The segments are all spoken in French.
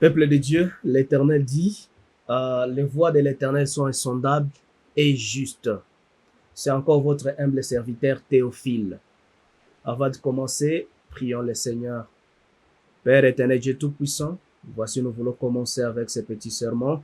Peuple de Dieu, l'Éternel dit, les voies de l'Éternel sont insondables et justes. C'est encore votre humble serviteur Théophile. Avant de commencer, prions le Seigneur. Père éternel, Dieu Tout-Puissant, voici nous voulons commencer avec ce petit sermon.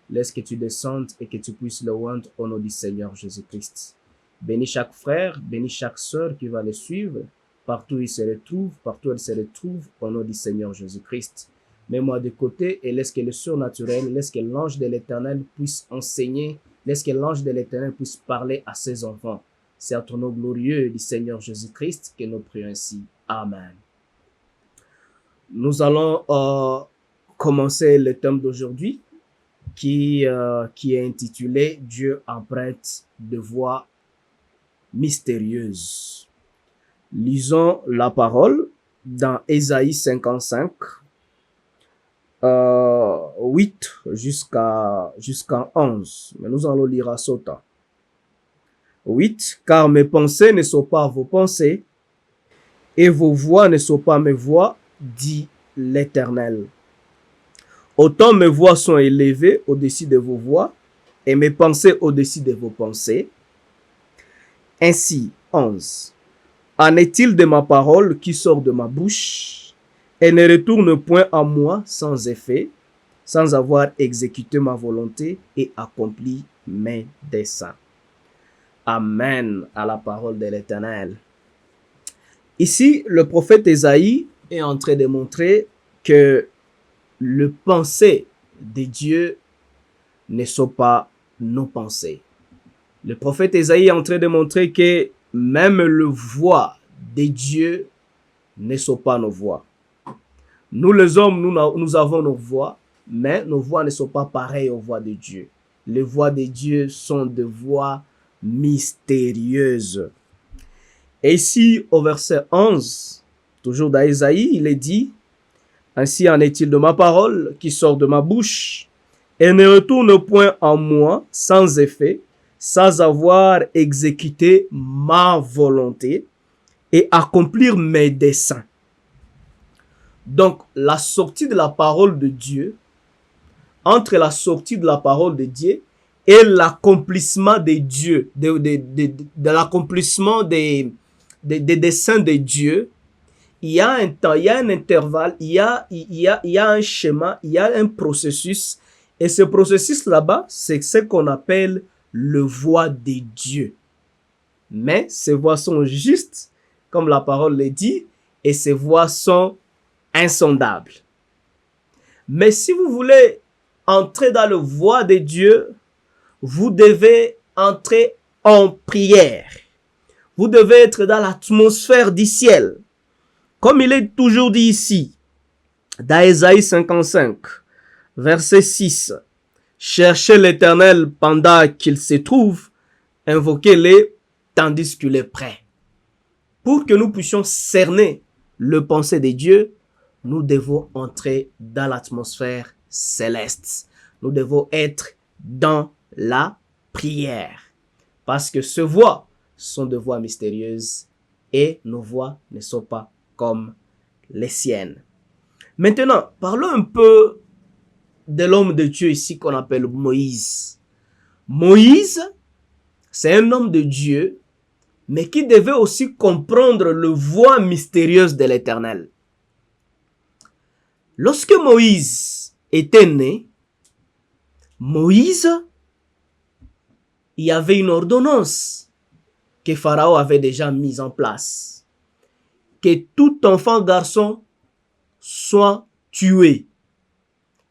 Laisse que tu descendes et que tu puisses le rendre au nom du Seigneur Jésus-Christ. Bénis chaque frère, bénis chaque sœur qui va le suivre, partout où il se retrouve, partout où elle se retrouve, au nom du Seigneur Jésus-Christ. Mets-moi de côté et laisse que le surnaturel, laisse que l'ange de l'Éternel puisse enseigner, laisse que l'ange de l'Éternel puisse parler à ses enfants. C'est à ton nom glorieux du Seigneur Jésus-Christ que nous prions ainsi. Amen. Nous allons commencer le thème d'aujourd'hui qui est intitulé « Dieu emprunte de voix mystérieuse ». Lisons la parole dans Ésaïe 55, 8 jusqu'à 11. Mais nous allons lire à ce temps. 8. Car mes pensées ne sont pas vos pensées, et vos voix ne sont pas mes voix, dit l'Éternel. Autant mes voix sont élevées au-dessus de vos voix, et mes pensées au-dessus de vos pensées. Ainsi, 11. En est-il de ma parole qui sort de ma bouche, et ne retourne point à moi sans effet, sans avoir exécuté ma volonté et accompli mes desseins. Amen à la parole de l'Éternel. Ici, le prophète Ésaïe est en train de montrer que le pensée de Dieu ne sont pas nos pensées. Le prophète Ésaïe est en train de montrer que même le voix de Dieu ne sont pas nos voix. Nous les hommes, nous avons nos voix, mais nos voix ne sont pas pareilles aux voix de Dieu. Les voix de Dieu sont des voix mystérieuses. Et ici, au verset 11, toujours d'Ésaïe, il est dit, « Ainsi en est-il de ma parole qui sort de ma bouche, et ne retourne point en moi sans effet, sans avoir exécuté ma volonté et accomplir mes desseins. » Donc, la sortie de la parole de Dieu, entre la sortie de la parole de Dieu et l'accomplissement de Dieu, de l'accomplissement des desseins de Dieu, il y a un temps, il y a un intervalle, il y a un schéma, il y a un processus. Et ce processus là-bas, c'est ce qu'on appelle le voix de Dieu. Mais ces voix sont justes, comme la parole le dit, et ces voix sont insondables. Mais si vous voulez entrer dans le voix de Dieu, vous devez entrer en prière. Vous devez être dans l'atmosphère du ciel. Comme il est toujours dit ici, dans Ésaïe 55, verset 6, « Cherchez l'Éternel pendant qu'il se trouve, invoquez-le tandis qu'il est prêt. » Pour que nous puissions cerner le pensée de Dieu, nous devons entrer dans l'atmosphère céleste. Nous devons être dans la prière. Parce que ces voix sont des voix mystérieuses et nos voix ne sont pas comme les siennes. Maintenant, parlons un peu de l'homme de Dieu ici qu'on appelle Moïse. Moïse, c'est un homme de Dieu, mais qui devait aussi comprendre le voix mystérieuse de l'Éternel. Lorsque Moïse était né, Moïse, il y avait une ordonnance que Pharaon avait déjà mise en place. Que tout enfant garçon soit tué.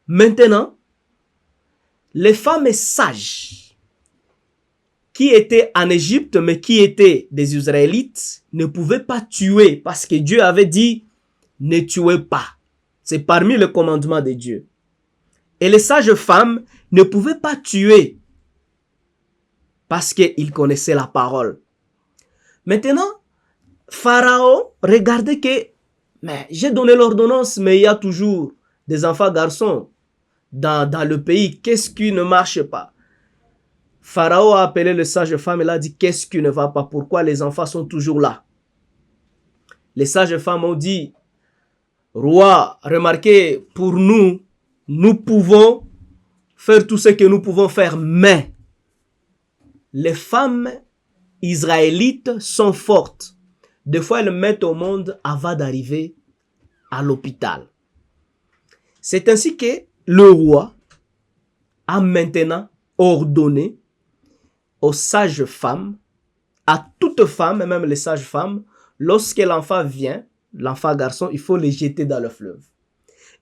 Maintenant, les femmes sages qui étaient en Égypte, mais qui étaient des Israélites, ne pouvaient pas tuer parce que Dieu avait dit « ne tuez pas ». C'est parmi les commandements de Dieu. Et les sages femmes ne pouvaient pas tuer parce qu'ils connaissaient la parole. Maintenant, Pharaon regardait que mais j'ai donné l'ordonnance, mais il y a toujours des enfants garçons dans le pays. Qu'est-ce qui ne marche pas? Pharaon a appelé les sages femmes et a dit qu'est-ce qui ne va pas? Pourquoi les enfants sont toujours là? Les sages femmes ont dit, roi, remarquez, pour nous, nous pouvons faire tout ce que nous pouvons faire, mais les femmes israélites sont fortes. Des fois, elles mettent au monde avant d'arriver à l'hôpital. C'est ainsi que le roi a maintenant ordonné aux sages femmes, à toute femme, et même les sages femmes, lorsque l'enfant vient, l'enfant garçon, il faut les jeter dans le fleuve.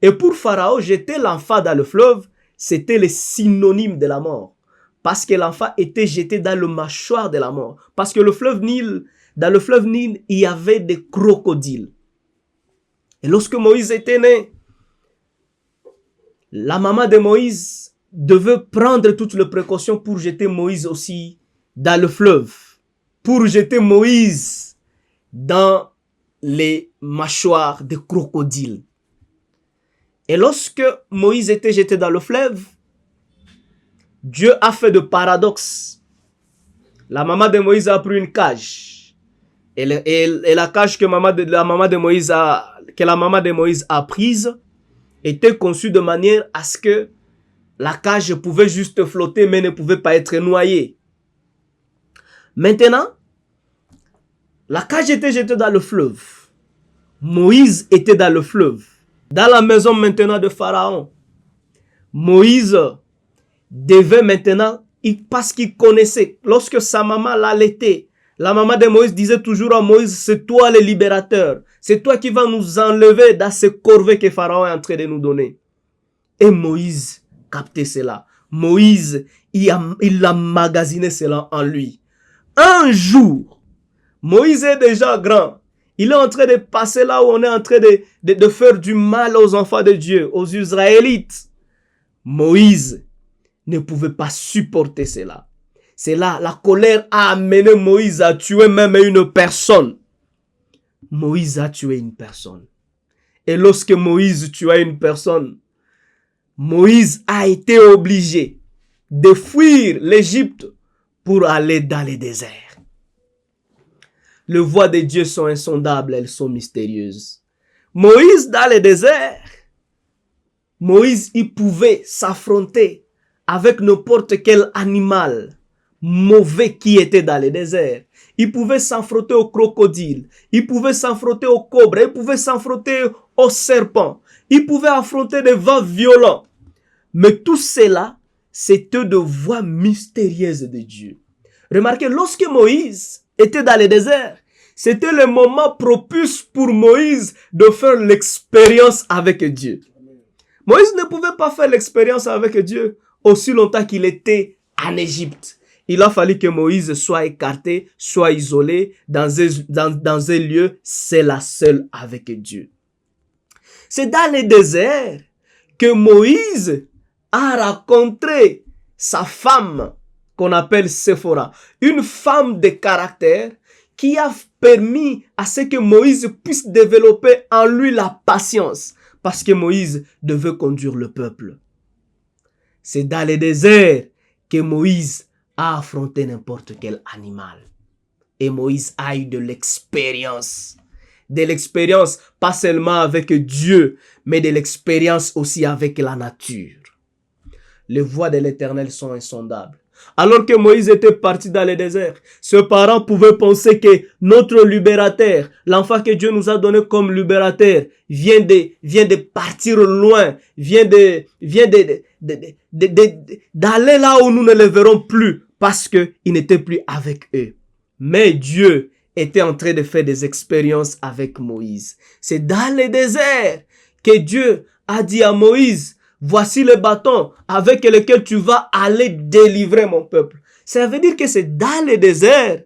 Et pour Pharaon, jeter l'enfant dans le fleuve, c'était le synonyme de la mort. Parce que l'enfant était jeté dans le mâchoire de la mort. Parce que dans le fleuve Nil, il y avait des crocodiles. Et lorsque Moïse était né, la maman de Moïse devait prendre toutes les précautions pour jeter Moïse aussi dans le fleuve. Pour jeter Moïse dans les mâchoires des crocodiles. Et lorsque Moïse était jeté dans le fleuve, Dieu a fait de paradoxe. La maman de Moïse a pris une cage. Et la cage que la maman de Moïse a prise était conçue de manière à ce que la cage pouvait juste flotter mais ne pouvait pas être noyée. Maintenant, la cage était jetée dans le fleuve. Moïse était dans le fleuve. Dans la maison maintenant de Pharaon. Moïse devait maintenant, parce qu'il connaissait, lorsque sa maman l'allaitait, la maman de Moïse disait toujours à Moïse, c'est toi le libérateur. C'est toi qui vas nous enlever dans ce corvée que Pharaon est en train de nous donner. Et Moïse captait cela. Moïse, il a magasiné cela en lui. Un jour, Moïse est déjà grand. Il est en train de passer là où on est en train de faire du mal aux enfants de Dieu, aux Israélites. Moïse ne pouvait pas supporter cela. C'est là, la colère a amené Moïse à tuer même une personne. Moïse a tué une personne. Et lorsque Moïse tua une personne, Moïse a été obligé de fuir l'Égypte pour aller dans le désert. Les voies de Dieu sont insondables, elles sont mystérieuses. Moïse dans le désert, Moïse, il pouvait s'affronter avec n'importe quel animal mauvais qui était dans le désert. Il pouvait s'affronter au crocodile, il pouvait s'affronter au cobra, il pouvait s'affronter au serpent, il pouvait affronter des vents violents. Mais tout cela, c'était de voies mystérieuses de Dieu. Remarquez, lorsque Moïse était dans le désert, c'était le moment propice pour Moïse de faire l'expérience avec Dieu. Moïse ne pouvait pas faire l'expérience avec Dieu aussi longtemps qu'il était en Égypte. Il a fallu que Moïse soit écarté, soit isolé dans un lieu, c'est la seule avec Dieu. C'est dans le désert que Moïse a rencontré sa femme qu'on appelle Séphora, une femme de caractère qui a permis à ce que Moïse puisse développer en lui la patience parce que Moïse devait conduire le peuple. C'est dans le désert que Moïse a affronté n'importe quel animal. Et Moïse a eu de l'expérience. De l'expérience, pas seulement avec Dieu, mais de l'expérience aussi avec la nature. Les voies de l'Éternel sont insondables. Alors que Moïse était parti dans le désert, ses parents pouvaient penser que notre libérateur, l'enfant que Dieu nous a donné comme libérateur, vient de partir loin, vient d'aller là où nous ne le verrons plus parce qu'il n'était plus avec eux. Mais Dieu était en train de faire des expériences avec Moïse. C'est dans le désert que Dieu a dit à Moïse, voici le bâton avec lequel tu vas aller délivrer mon peuple. Ça veut dire que c'est dans le désert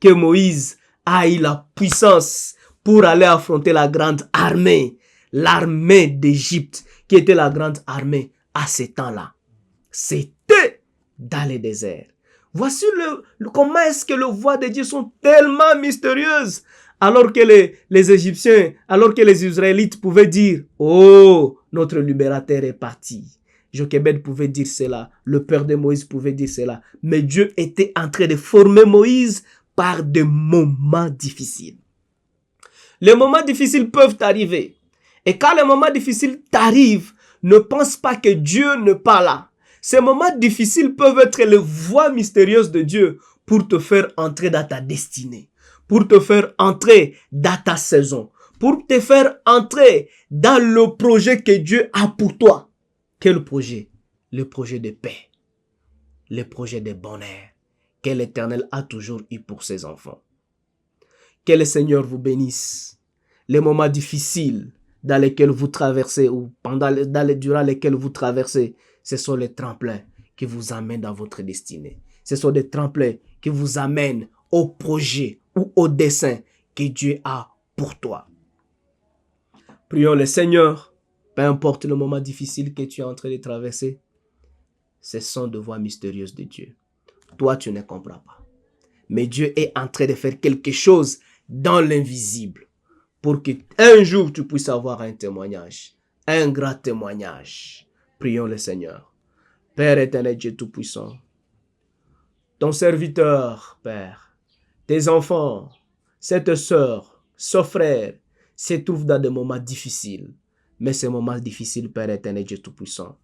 que Moïse a eu la puissance pour aller affronter la grande armée. L'armée d'Égypte, qui était la grande armée à ce temps-là. C'était dans le désert. Voici comment est-ce que les voies de Dieu sont tellement mystérieuses. Alors que les Égyptiens, alors que les Israélites pouvaient dire, oh, notre libérateur est parti. Jochebed pouvait dire cela. Le père de Moïse pouvait dire cela. Mais Dieu était en train de former Moïse par des moments difficiles. Les moments difficiles peuvent arriver. Et quand les moments difficiles t'arrivent, Ne pense pas que Dieu n'est pas là. Ces moments difficiles peuvent être les voies mystérieuses de Dieu pour te faire entrer dans ta destinée, pour te faire entrer dans ta saison, pour te faire entrer dans le projet que Dieu a pour toi. Quel projet? Le projet de paix, le projet de bonheur que l'Éternel a toujours eu pour ses enfants. Que le Seigneur vous bénisse. Les moments difficiles dans lesquels vous traversez ou durant lesquels vous traversez, ce sont les tremplins qui vous amènent dans votre destinée. Ce sont des tremplins qui vous amènent au projet ou au dessein que Dieu a pour toi. Prions le Seigneur, peu importe le moment difficile que tu es en train de traverser, ce sont des voies mystérieuses de Dieu. Toi, tu ne comprends pas. Mais Dieu est en train de faire quelque chose dans l'invisible pour qu'un jour tu puisses avoir un témoignage, un grand témoignage. Prions le Seigneur. Père éternel, Dieu tout-puissant, ton serviteur, Père, tes enfants, cette sœur, ce frère, se trouvent dans des moments difficiles. Mais ces moments difficiles, Père éternel, Dieu tout-puissant,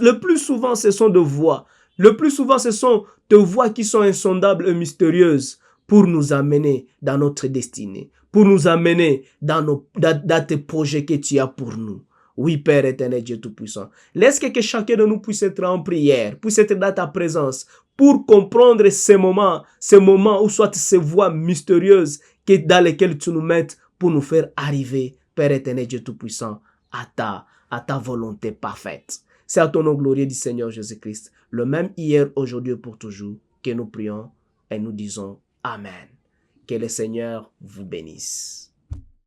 le plus souvent, ce sont de voix. Le plus souvent, ce sont de voix qui sont insondables et mystérieuses pour nous amener dans notre destinée, pour nous amener dans tes projets que tu as pour nous. Oui, Père éternel, Dieu tout-puissant. Laisse que chacun de nous puisse être en prière, puisse être dans ta présence, pour comprendre ces moments où soit ces voix mystérieuses dans lesquelles tu nous mets pour nous faire arriver, Père éternel, Dieu tout-puissant, à ta volonté parfaite. C'est à ton nom glorieux du Seigneur Jésus-Christ, le même hier, aujourd'hui et pour toujours, que nous prions et nous disons Amen. Que le Seigneur vous bénisse.